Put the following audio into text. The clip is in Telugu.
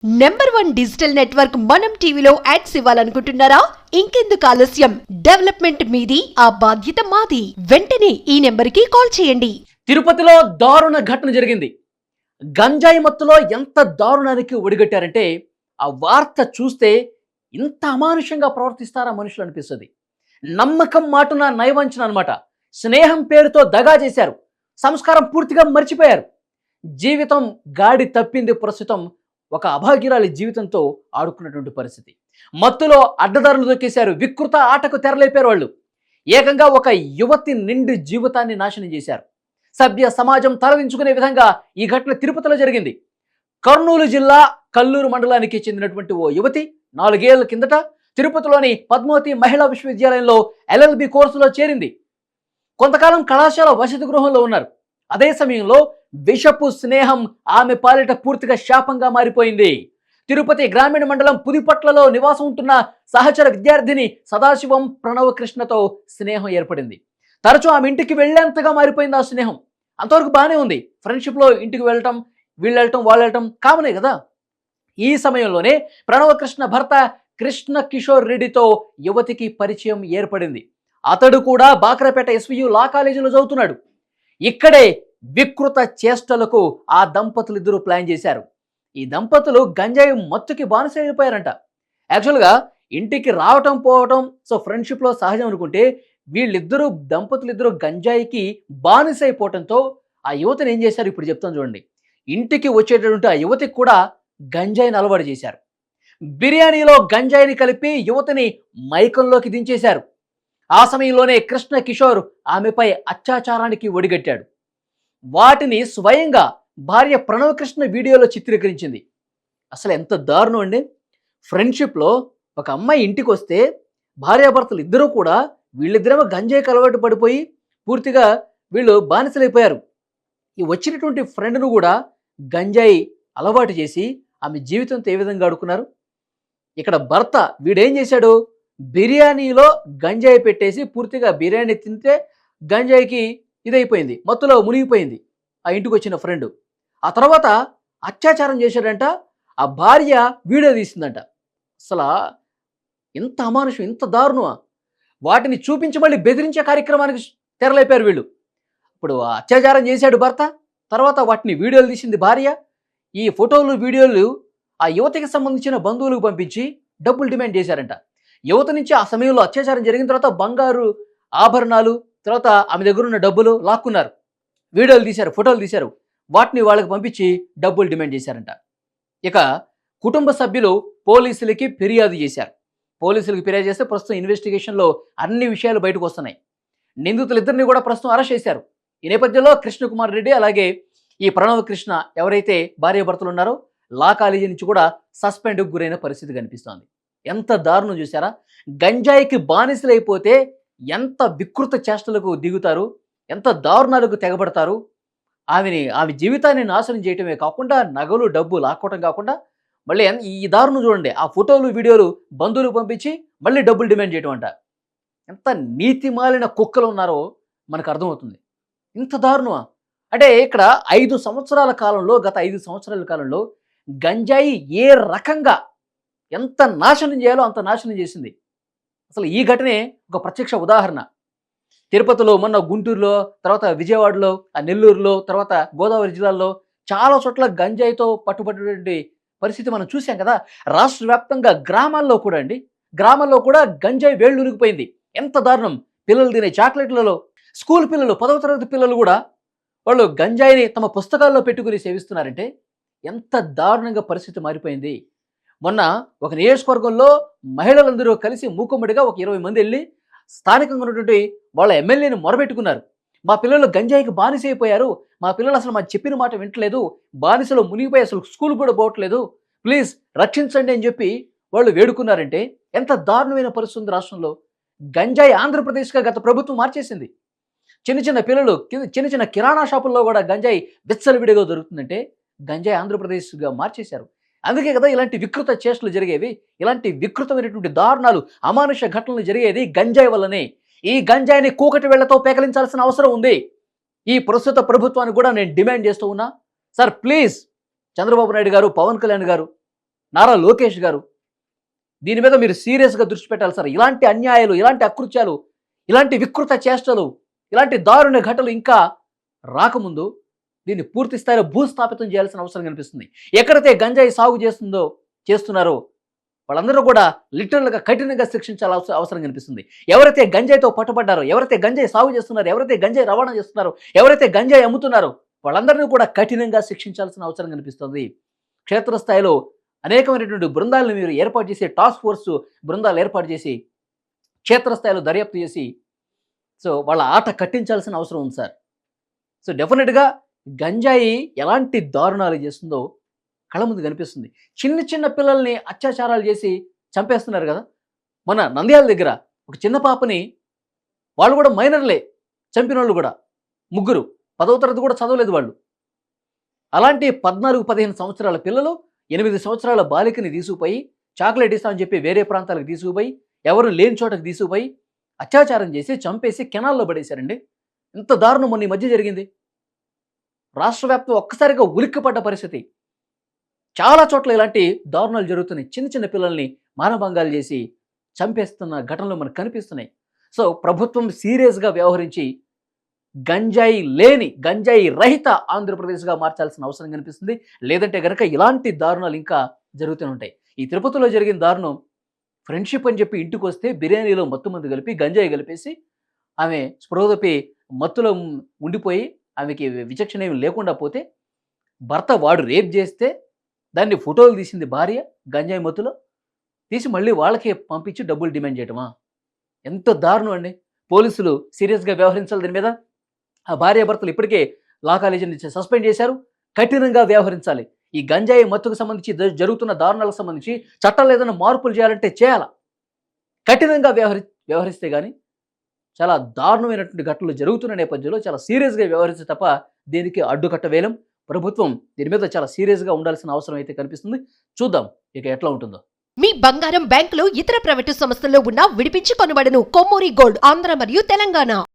నెంబర్ 1 డిజిటల్ నెట్వర్క్ మనం టీవీలో యాడ్స్ ఇవ్వాలనుకుంటున్నారా? ఇంకెందుకు ఆలస్యం? డెవలప్మెంట్ మీది, ఆ బాధ్యత మాది. వెంటనే ఈ నెంబర్కి కాల్ చేయండి. తిరుపతిలో దారుణ ఘటన జరిగింది. గంజాయి మత్తులో ఎంత దారుణానికి ఒడిగట్టారంటే ఆ వార్త చూస్తే ఇంత అమానుషంగా ప్రవర్తిస్తారా మనుషులు అనిపిస్తుంది. నమ్మకం మాటున నయవంచన అనమాట. స్నేహం పేరుతో దగా చేశారు. సంస్కారం పూర్తిగా మర్చిపోయారు. జీవితం గాడి తప్పింది. ప్రస్తుతం ఒక అభాగ్యురాలి జీవితంతో ఆడుకున్నటువంటి పరిస్థితి. మత్తులో అడ్డదారులు దొక్కేశారు. వికృత ఆటకు తెరలేపారు వాళ్ళు. ఏకంగా ఒక యువతి నిండు జీవితాన్ని నాశనం చేశారు. సభ్య సమాజం తలదించుకునే విధంగా ఈ ఘటన తిరుపతిలో జరిగింది. కర్నూలు జిల్లా కల్లూరు మండలానికి చెందినటువంటి ఓ యువతి 4 ఏళ్ల కిందట తిరుపతిలోని పద్మావతి మహిళా విశ్వవిద్యాలయంలో LLB కోర్సులో చేరింది. కొంతకాలం కళాశాల వసతి గృహంలో ఉన్నారు. అదే సమయంలో విషపు స్నేహం ఆమె పాలిట పూర్తిగా శాపంగా మారిపోయింది. తిరుపతి గ్రామీణ మండలం పుదిపట్లలో నివాసం ఉంటున్న సహచర విద్యార్థిని సదాశివం ప్రణవ్ కృష్ణతో స్నేహం ఏర్పడింది. తరచూ ఆమె ఇంటికి వెళ్లేంతగా మారిపోయింది ఆ స్నేహం. అంతవరకు బాగానే ఉంది. ఫ్రెండ్షిప్లో ఇంటికి వెళ్ళటం, వాళ్ళు వెళ్ళటం కామనే కదా. ఈ సమయంలోనే ప్రణవ్ కృష్ణ భర్త కృష్ణ కిషోర్ రెడ్డితో యువతికి పరిచయం ఏర్పడింది. అతడు కూడా బాక్రపేట SVU లా కాలేజీలో చదువుతున్నాడు. ఇక్కడే వికృత చేష్టలకు ఆ దంపతులిద్దరూ ప్లాన్ చేశారు. ఈ దంపతులు గంజాయి మత్తుకి బానిసైపోయారంట. యాక్చువల్గా ఇంటికి రావటం పోవటం ఫ్రెండ్షిప్లో సహజం అనుకుంటే దంపతులిద్దరూ గంజాయికి బానిసైపోవటంతో ఆ యువతిని ఏం చేశారు ఇప్పుడు చెప్తాను చూడండి. ఇంటికి వచ్చేటటువంటి ఆ యువతికి కూడా గంజాయిని అలవాటు చేశారు. బిర్యానీలో గంజాయిని కలిపి యువతిని మైకంలోకి దించేశారు. ఆ సమయంలోనే కృష్ణ కిషోర్ ఆమెపై అత్యాచారానికి ఒడిగట్టాడు. వాటిని స్వయంగా భార్య ప్రణవ్ కృష్ణ వీడియోలో చిత్రీకరించింది. అసలు ఎంత దారుణం అండి. ఫ్రెండ్షిప్లో ఒక అమ్మాయి ఇంటికి వస్తే భార్యాభర్తలు ఇద్దరూ కూడా వీళ్ళిద్దరేమో గంజాయికి అలవాటు పడిపోయి పూర్తిగా వీళ్ళు బానిసలైపోయారు. ఈ వచ్చినటువంటి ఫ్రెండ్ను కూడా గంజాయి అలవాటు చేసి ఆమె జీవితంతో ఏ విధంగా ఆడుకున్నారు. ఇక్కడ భర్త వీడేం చేశాడు, బిర్యానీలో గంజాయి పెట్టేసి పూర్తిగా బిర్యానీ తింటే గంజాయికి ఇదైపోయింది, మత్తులో మునిగిపోయింది ఆ ఇంటికి వచ్చిన ఫ్రెండ్. ఆ తర్వాత అత్యాచారం చేశాడంట. ఆ భార్య వీడియో తీసిందంట. అసలు ఇంత అమానుషం, ఇంత దారుణమా? వాటిని చూపించి మళ్ళీ బెదిరించే కార్యక్రమానికి తెరలేపారు వీళ్ళు. ఇప్పుడు అత్యాచారం చేశాడు భర్త, తర్వాత వాటిని వీడియోలు తీసింది భార్య. ఈ ఫోటోలు వీడియోలు ఆ యువతికి సంబంధించిన బంధువులకు పంపించి డబ్బులు డిమాండ్ చేశారంట. యువత నుంచి ఆ సమయంలో అత్యాచారం జరిగిన తర్వాత బంగారు ఆభరణాలు, తర్వాత ఆమె దగ్గర ఉన్న డబ్బులు లాక్కున్నారు. వీడియోలు తీశారు, ఫోటోలు తీశారు. వాటిని వాళ్ళకి పంపించి డబ్బులు డిమాండ్ చేశారంట. ఇక కుటుంబ సభ్యులు పోలీసులకి ఫిర్యాదు చేశారు. పోలీసులకు ఫిర్యాదు చేస్తే ప్రస్తుతం ఇన్వెస్టిగేషన్లో అన్ని విషయాలు బయటకు వస్తున్నాయి. నిందితులిద్దరిని కూడా ప్రస్తుతం అరెస్ట్ చేశారు. ఈ నేపథ్యంలో కృష్ణకుమార్ రెడ్డి అలాగే ఈ ప్రణవ్ కృష్ణ ఎవరైతే భార్యాభర్తలు ఉన్నారో లా కాలేజీ నుంచి కూడా సస్పెండ్కు గురైన పరిస్థితి కనిపిస్తోంది. ఎంత దారుణం చూసారా? గంజాయికి బానిసలైపోతే ఎంత వికృత చేష్టలకు దిగుతారు, ఎంత దారుణాలకు తెగబడతారు. ఆమె జీవితాన్ని నాశనం చేయటమే కాకుండా నగలు డబ్బు లాక్కోవటం కాకుండా మళ్ళీ ఈ దారుణం చూడండి. ఆ ఫోటోలు వీడియోలు బంధువులు పంపించి మళ్ళీ డబ్బులు డిమాండ్ చేయటం అంట. ఎంత నీతి మాలిన కుక్కలు ఉన్నారో మనకు అర్థమవుతుంది. ఇంత దారుణమా? అంటే ఇక్కడ గత 5 సంవత్సరాల కాలంలో గంజాయి ఏ రకంగా ఎంత నాశనం చేయాలో అంత నాశనం చేసింది. అసలు ఈ ఘటనే ఒక ప్రత్యక్ష ఉదాహరణ. తిరుపతిలో, మొన్న గుంటూరులో, తర్వాత విజయవాడలో, నెల్లూరులో, తర్వాత గోదావరి జిల్లాల్లో చాలా చోట్ల గంజాయితో పట్టుబడినటువంటి పరిస్థితి మనం చూసాం కదా. రాష్ట్ర వ్యాప్తంగా గ్రామాల్లో కూడా గంజాయి వేళ్ళు ఉనికిపోయింది. ఎంత దారుణం! పిల్లలు తినే చాక్లెట్లలో స్కూల్ పిల్లలు, 10వ తరగతి పిల్లలు కూడా వాళ్ళు గంజాయిని తమ పుస్తకాల్లో పెట్టుకుని సేవిస్తున్నారంటే ఎంత దారుణంగా పరిస్థితి మారిపోయింది. మొన్న ఒక నియోజకవర్గంలో మహిళలందరూ కలిసి మూకుమ్మడిగా ఒక 20 మంది వెళ్ళి స్థానికంగా ఉన్నటువంటి వాళ్ళ ఎమ్మెల్యేని మొరబెట్టుకున్నారు. మా పిల్లలు గంజాయికి బానిసైపోయారు, మా పిల్లలు అసలు మా చెప్పిన మాట వింటలేదు, బానిసలో మునిగిపోయి అసలు స్కూల్ కూడా పోవట్లేదు, ప్లీజ్ రక్షించండి అని చెప్పి వాళ్ళు వేడుకున్నారంటే ఎంత దారుణమైన పరిస్థితి ఉంది రాష్ట్రంలో. గంజాయి ఆంధ్రప్రదేశ్గా గత ప్రభుత్వం మార్చేసింది. చిన్న పిల్లలు చిన్న కిరాణా షాపుల్లో కూడా గంజాయి విచ్చలవిడిగా దొరుకుతుందంటే గంజాయి ఆంధ్రప్రదేశ్గా మార్చేశారు. అందుకే కదా ఇలాంటి వికృత చేష్టలు జరిగేవి, ఇలాంటి వికృతమైనటువంటి దారుణాలు, అమానుష ఘటనలు జరిగేది గంజాయి వల్లనే. ఈ గంజాయిని కూకటి వేళ్లతో పేకలించాల్సిన అవసరం ఉంది. ఈ ప్రస్తుత ప్రభుత్వాన్ని కూడా నేను డిమాండ్ చేస్తూ ఉన్నా, సార్ ప్లీజ్ చంద్రబాబు నాయుడు గారు, పవన్ కళ్యాణ్ గారు, నారా లోకేష్ గారు, దీని మీద మీరు సీరియస్గా దృష్టి పెట్టాలి సార్. ఇలాంటి అన్యాయాలు, ఇలాంటి అకృత్యాలు, ఇలాంటి వికృత చేష్టలు, ఇలాంటి దారుణ ఘటనలు ఇంకా రాకముందు దీన్ని పూర్తి స్థాయిలో భూస్థాపితం చేయాల్సిన అవసరం కనిపిస్తుంది. ఎక్కడైతే గంజాయి సాగు చేస్తున్నారో వాళ్ళందరూ కూడా లిటరల్గా కఠినంగా శిక్షించాల్సిన అవసరం కనిపిస్తుంది. ఎవరైతే గంజాయితో పట్టుబడ్డారో, ఎవరైతే గంజాయి సాగు చేస్తున్నారో, ఎవరైతే గంజాయి రవాణా చేస్తున్నారో, ఎవరైతే గంజాయి అమ్ముతున్నారో వాళ్ళందరినీ కూడా కఠినంగా శిక్షించాల్సిన అవసరం కనిపిస్తుంది. క్షేత్రస్థాయిలో అనేకమైనటువంటి బృందాలను మీరు ఏర్పాటు చేసి, టాస్క్ ఫోర్స్ బృందాలు ఏర్పాటు చేసి క్షేత్రస్థాయిలో దర్యాప్తు చేసి వాళ్ళ ఆట కట్టించాల్సిన అవసరం ఉంది సార్. డెఫినెట్గా గంజాయి ఎలాంటి దారుణాలు చేస్తుందో కళ్ళ ముందు కనిపిస్తుంది. చిన్న చిన్న పిల్లల్ని అత్యాచారాలు చేసి చంపేస్తున్నారు కదా. మన నంద్యాల దగ్గర ఒక చిన్న పాపని, వాళ్ళు కూడా మైనర్లే, చంపిన వాళ్ళు కూడా ముగ్గురు, 10వ తరగతి కూడా చదవలేదు వాళ్ళు. అలాంటి 14-15 సంవత్సరాల పిల్లలు 8 సంవత్సరాల బాలికని తీసుకుపోయి చాక్లెట్ ఇస్తామని చెప్పి వేరే ప్రాంతాలకు తీసుకుపోయి, ఎవరు లేని చోటకి తీసుకుపోయి అత్యాచారం చేసి చంపేసి కెనాల్లో పడేశారండి. ఇంత దారుణం మొన్న ఈ మధ్య జరిగింది. రాష్ట్ర వ్యాప్తంగా ఒక్కసారిగా ఉలిక్కిపడ్డ పరిస్థితి. చాలా చోట్ల ఇలాంటి దారుణాలు జరుగుతున్నాయి. చిన్న చిన్న పిల్లల్ని మానభంగాలు చేసి చంపేస్తున్న ఘటనలు మనకు కనిపిస్తున్నాయి. ప్రభుత్వం సీరియస్గా వ్యవహరించి గంజాయి రహిత ఆంధ్రప్రదేశ్గా మార్చాల్సిన అవసరం కనిపిస్తుంది. లేదంటే కనుక ఇలాంటి దారుణాలు ఇంకా జరుగుతూనే ఉంటాయి. ఈ తిరుపతిలో జరిగిన దారుణం, ఫ్రెండ్షిప్ అని చెప్పి ఇంటికి వస్తే బిర్యానీలో మత్తు మందు కలిపి గంజాయి కలిపేసి ఆమె స్పృహతపి మత్తులో ఉండిపోయి ఆమెకి విచక్షణ ఏమి లేకుండా పోతే, భర్త వాడు రేప్ చేస్తే దాన్ని ఫోటోలు తీసింది భార్య గంజాయి మత్తులో తీసి మళ్ళీ వాళ్ళకే పంపించి డబ్బులు డిమాండ్ చేయటమా? ఎంత దారుణం అండి. పోలీసులు సీరియస్గా వ్యవహరించాలి దీని మీద. ఆ భార్యాభర్తలు ఇప్పటికే లా కాలేజీ నుంచి సస్పెండ్ చేశారు. కఠినంగా వ్యవహరించాలి. ఈ గంజాయి మత్తుకు సంబంధించి జరుగుతున్న దారుణాలకు సంబంధించి చట్టాలు ఏదైనా మార్పులు చేయాలంటే చేయాల. కఠినంగా వ్యవహరిస్తే కానీ చాలా దారుణమైనటువంటి ఘటనలు జరుగుతున్న నేపథ్యంలో చాలా సీరియస్గా వ్యవహరిస్తే తప్ప దీనికి అడ్డుకట్ట వేలం. ప్రభుత్వం దీని మీద చాలా సీరియస్గా ఉండాల్సిన అవసరం అయితే కనిపిస్తుంది. చూద్దాం ఇక ఎట్లా ఉంటుందో. మీ బంగారం బ్యాంకులో ఇతర ప్రైవేటు సంస్థల్లో ఉన్న విడిపించి కొనబడను. కొమ్మూరి గోల్డ్, ఆంధ్ర మరియు తెలంగాణ.